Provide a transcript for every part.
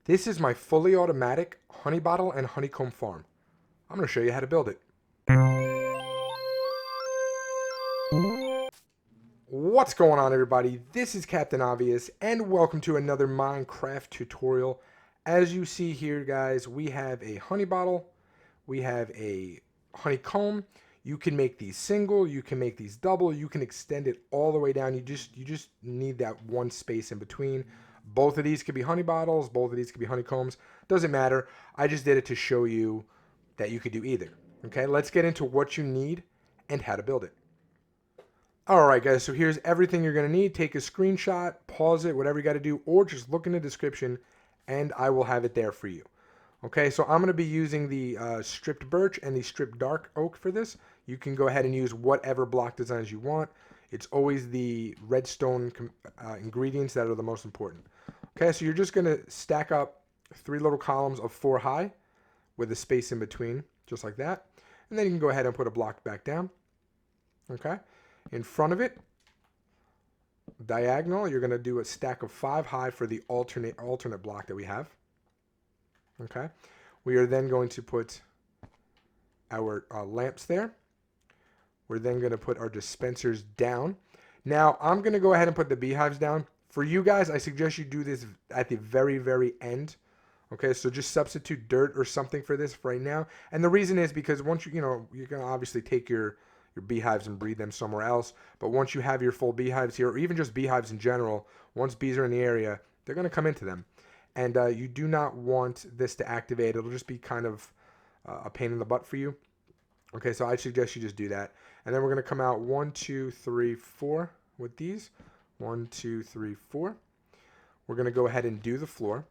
This is my fully automatic honey bottle and honeycomb farm. I'm going to show you how to build it. What's going on, everybody? This is Captain Obvious and welcome to another Minecraft tutorial. As you see here, guys, we have a honey bottle, we have a honeycomb. You can make these single, you can make these double, you can extend it all the way down. You just need that one space in between. Both of these could be honey bottles, both of these could be honeycombs. Doesn't matter. I just did it to show you that you could do either. Okay, let's get into what you need and how to build it. Alright guys, so here's everything you're going to need. Take a screenshot, pause it, whatever you got to do, or just look in the description and I will have it there for you. Okay, so I'm going to be using the stripped birch and the stripped dark oak for this. You can go ahead and use whatever block designs you want. It's always the redstone ingredients that are the most important. Okay, so you're just going to stack up 3 little columns of 4 high with a space in between, just like that. And then you can go ahead and put a block back down. Okay, in front of it, diagonal, you're going to do a stack of 5 high for the alternate block that we have. Okay, we are then going to put our lamps there. We're then going to put our dispensers down. Now, I'm going to go ahead and put the beehives down. For you guys, I suggest you do this at the very, very end. Okay, so just substitute dirt or something for this right now. And the reason is because once you're going to obviously take your beehives and breed them somewhere else. But once you have your full beehives here, or even just beehives in general, once bees are in the area, they're going to come into them. And you do not want this to activate. It'll just be kind of a pain in the butt for you. Okay, so I suggest you just do that. And then we're going to come out 1, 2, 3, 4 with these. 1, 2, 3, 4. We're going to go ahead and do the floor.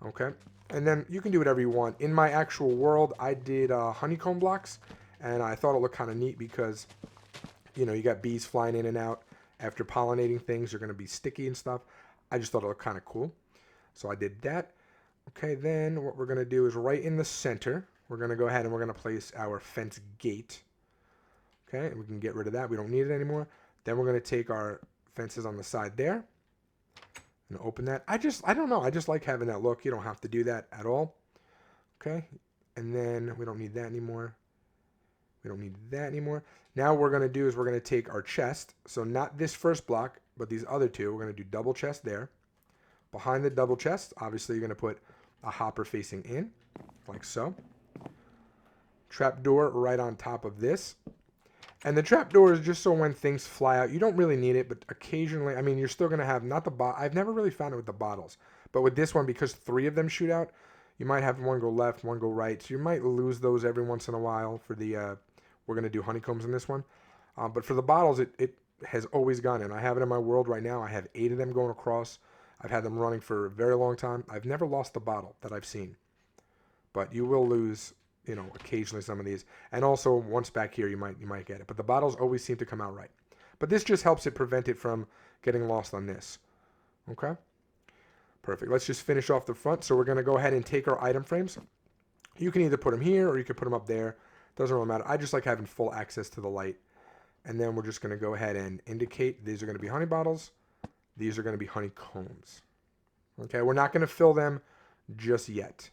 Okay, and then you can do whatever you want. In my actual world, I did honeycomb blocks. And I thought it looked kind of neat because, you got bees flying in and out. After pollinating things, they're going to be sticky and stuff. I just thought it looked kind of cool. So I did that. Okay, then what we're going to do is right in the center, we're going to go ahead and we're going to place our fence gate. Okay, and we can get rid of that. We don't need it anymore. Then we're going to take our fences on the side there and open that. I don't know. I just like having that look. You don't have to do that at all. Okay, and then we don't need that anymore. We don't need that anymore. Now what we're going to do is we're going to take our chest. So not this first block, but these other two. We're going to do double chest there. Behind the double chest, obviously you're going to put a hopper facing in, like so. Trapdoor right on top of this. And the trapdoor is just so when things fly out, you don't really need it, but occasionally, I mean, you're still going to have, not the I've never really found it with the bottles. But with this one, because 3 of them shoot out, you might have one go left, one go right. So you might lose those every once in a while for the, we're going to do honeycombs in this one. But for the bottles, it has always gone in. I have it in my world right now. I have 8 of them going across. I've had them running for a very long time. I've never lost a bottle that I've seen. But you will lose, occasionally some of these. And also, once back here, you might get it. But the bottles always seem to come out right. But this just helps it prevent it from getting lost on this. Okay? Perfect. Let's just finish off the front. So we're going to go ahead and take our item frames. You can either put them here or you can put them up there. Doesn't really matter. I just like having full access to the light. And then we're just going to go ahead and indicate these are going to be honey bottles. These are going to be honeycombs. Okay, we're not going to fill them just yet.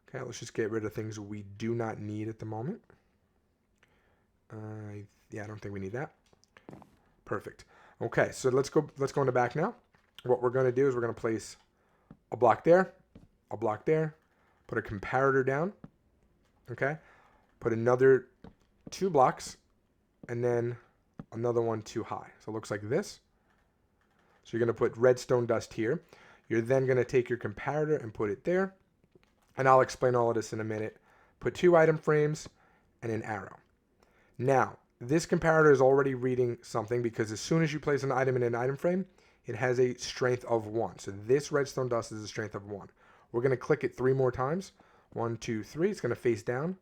Okay, let's just get rid of things we do not need at the moment. Yeah, I don't think we need that. Perfect. Okay, so let's go in the back now. What we're going to do is we're going to place a block there, put a comparator down. Okay, put another 2 blocks, and then another one too high. So it looks like this. So you're going to put redstone dust here. You're then going to take your comparator and put it there. And I'll explain all of this in a minute. Put 2 item frames and an arrow. Now, this comparator is already reading something because as soon as you place an item in an item frame, it has a strength of 1. So this redstone dust is a strength of 1. We're going to click it 3 more times. 1, 2, 3. It's going to face down.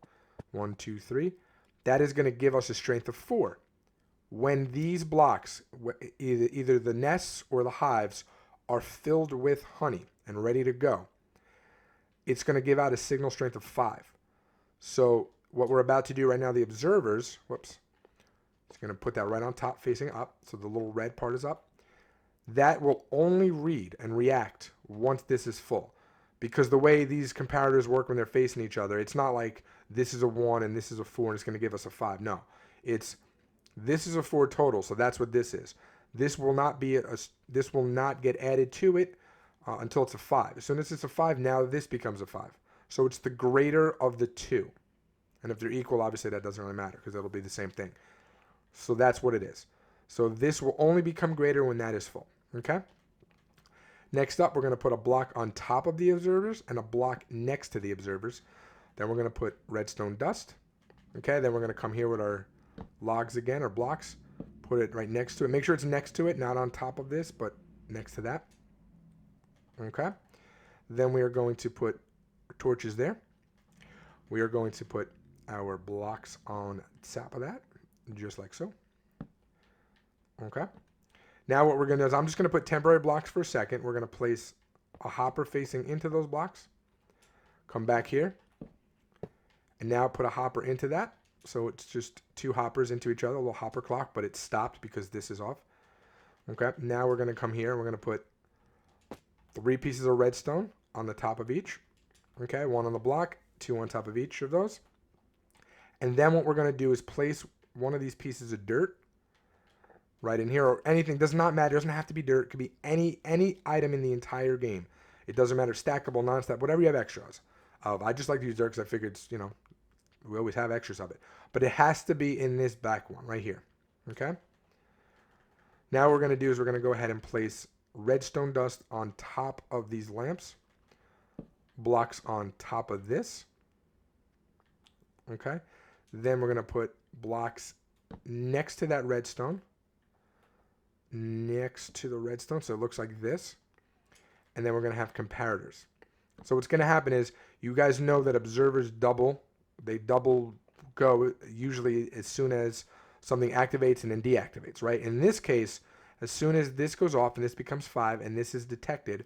1, 2, 3. That is going to give us a strength of 4. When these blocks, either the nests or the hives, are filled with honey and ready to go, it's going to give out a signal strength of 5. So what we're about to do right now, the observers, it's going to put that right on top facing up. So the little red part is up. That will only read and react once this is full. because the way these comparators work when they're facing each other, it's not like this is a 1 and this is a 4 and it's going to give us a 5. No, it's this is a 4 total, so that's what this is. This will not be this will not get added to it until it's a 5. As soon as it's a 5, now this becomes a 5. So it's the greater of the two. And if they're equal, obviously that doesn't really matter because it'll be the same thing. So that's what it is. So this will only become greater when that is full. Okay? Next up, we're going to put a block on top of the observers and a block next to the observers. Then we're going to put redstone dust. Okay, then we're going to come here with our logs again, or blocks. Put it right next to it. Make sure it's next to it, not on top of this, but next to that. Okay. Then we are going to put torches there. We are going to put our blocks on top of that, just like so. Okay. Now what we're going to do is I'm just going to put temporary blocks for a second. We're going to place a hopper facing into those blocks. Come back here. And now put a hopper into that. So it's just two hoppers into each other, a little hopper clock, but it's stopped because this is off. Okay. Now we're going to come here and we're going to put 3 pieces of redstone on the top of each. Okay. 1 on the block, 2 on top of each of those. And then what we're going to do is place one of these pieces of dirt right in here, or anything. Does not matter. It doesn't have to be dirt. It could be any item in the entire game. It doesn't matter. Stackable, non-stackable, whatever you have extras of. I just like to use dirt because I figured it's, we always have extras of it. But it has to be in this back one right here. Okay? Now what we're going to do is we're going to go ahead and place redstone dust on top of these lamps. Blocks on top of this. Okay? Then we're going to put blocks next to that redstone. Next to the redstone, so it looks like this. And then we're going to have comparators. So what's going to happen is, you guys know that observers double. They double go usually as soon as something activates and then deactivates, right? In this case, as soon as this goes off and this becomes 5 and this is detected,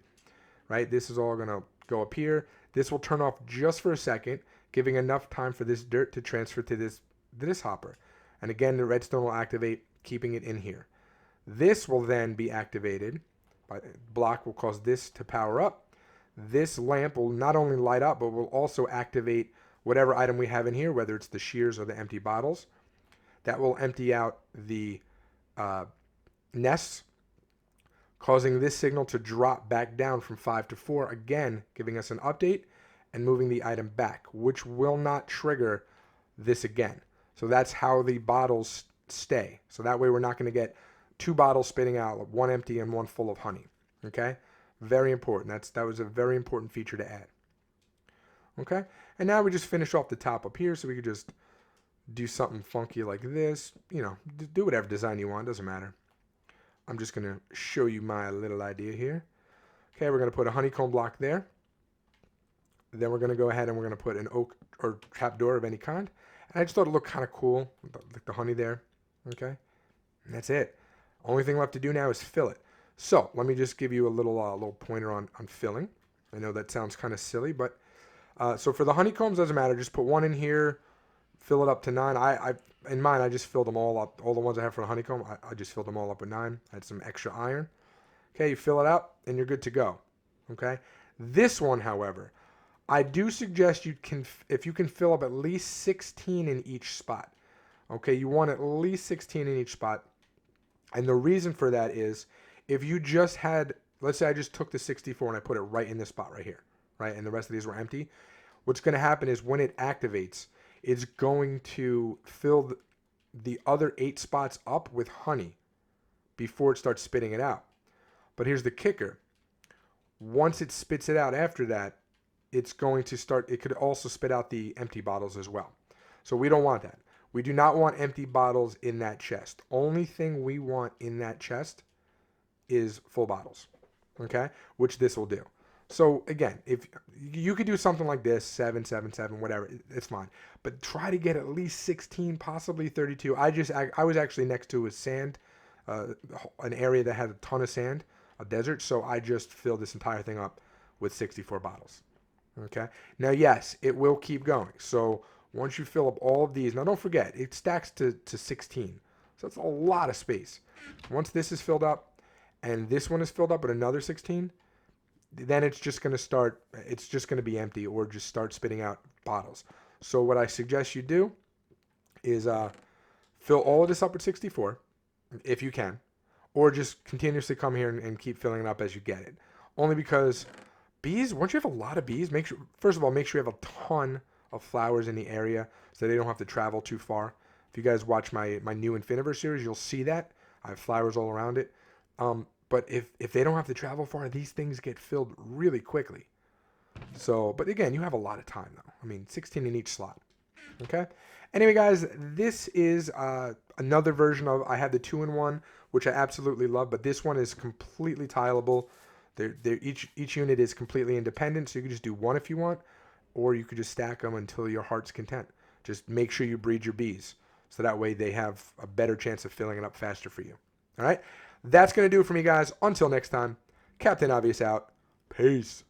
right? This is all going to go up here. This will turn off just for a second, giving enough time for this dirt to transfer to this hopper. And again, the redstone will activate, keeping it in here. This will then be activated. Block will cause this to power up. This lamp will not only light up, but will also activate whatever item we have in here, whether it's the shears or the empty bottles. That will empty out the nests, causing this signal to drop back down from 5 to 4, again giving us an update and moving the item back, which will not trigger this again. So that's how the bottles stay. So that way we're not going to get 2 bottles spitting out, 1 empty and 1 full of honey. Okay? Very important. That was a very important feature to add. Okay? And now we just finish off the top up here, so we could just do something funky like this. Do whatever design you want. Doesn't matter. I'm just going to show you my little idea here. Okay, we're going to put a honeycomb block there. Then we're going to go ahead and we're going to put an oak or trapdoor of any kind. And I just thought it looked kind of cool, like the honey there. Okay? And that's it. Only thing left to do now is fill it. So let me just give you a little pointer on filling. I know that sounds kind of silly, but so for the honeycombs, doesn't matter. Just put 1 in here, fill it up to 9. In mine, I just filled them all up. All the ones I have for the honeycomb, I just filled them all up with 9. I had some extra iron. Okay, you fill it up, and you're good to go. Okay. This one, however, I do suggest if you can fill up at least 16 in each spot. Okay, you want at least 16 in each spot. And the reason for that is, if you just had, let's say I just took the 64 and I put it right in this spot right here, right? And the rest of these were empty. What's going to happen is when it activates, it's going to fill the other 8 spots up with honey before it starts spitting it out. But here's the kicker. Once it spits it out after that, it's going to start, it could also spit out the empty bottles as well. So we don't want that. We do not want empty bottles in that chest. Only thing we want in that chest is full bottles, okay? Which this will do. So again, if you could do something like this, 7, 7, 7, whatever, it's fine. But try to get at least 16, possibly 32. I was actually next to a sand, an area that had a ton of sand, a desert. So I just filled this entire thing up with 64 bottles. Okay. Now, yes, it will keep going. So once you fill up all of these, now don't forget, it stacks to 16. So that's a lot of space. Once this is filled up and this one is filled up with another 16, then it's just going to be empty or just start spitting out bottles. So what I suggest you do is fill all of this up with 64 if you can, or just continuously come here and keep filling it up as you get it. Only because bees, once you have a lot of bees, first of all, make sure you have a ton of flowers in the area so they don't have to travel too far. If you guys watch my new Infiniverse series, you'll see that. I have flowers all around it. But if they don't have to travel far, these things get filled really quickly. So, but again, you have a lot of time though. I mean, 16 in each slot. Okay. Anyway, guys, this is another version of, I have the 2-in-1, which I absolutely love, but this one is completely tileable. Each unit is completely independent, so you can just do one if you want, or you could just stack them until your heart's content. Just make sure you breed your bees, so that way they have a better chance of filling it up faster for you. All right? That's going to do it for me, guys. Until next time, Captain Obvious out. Peace.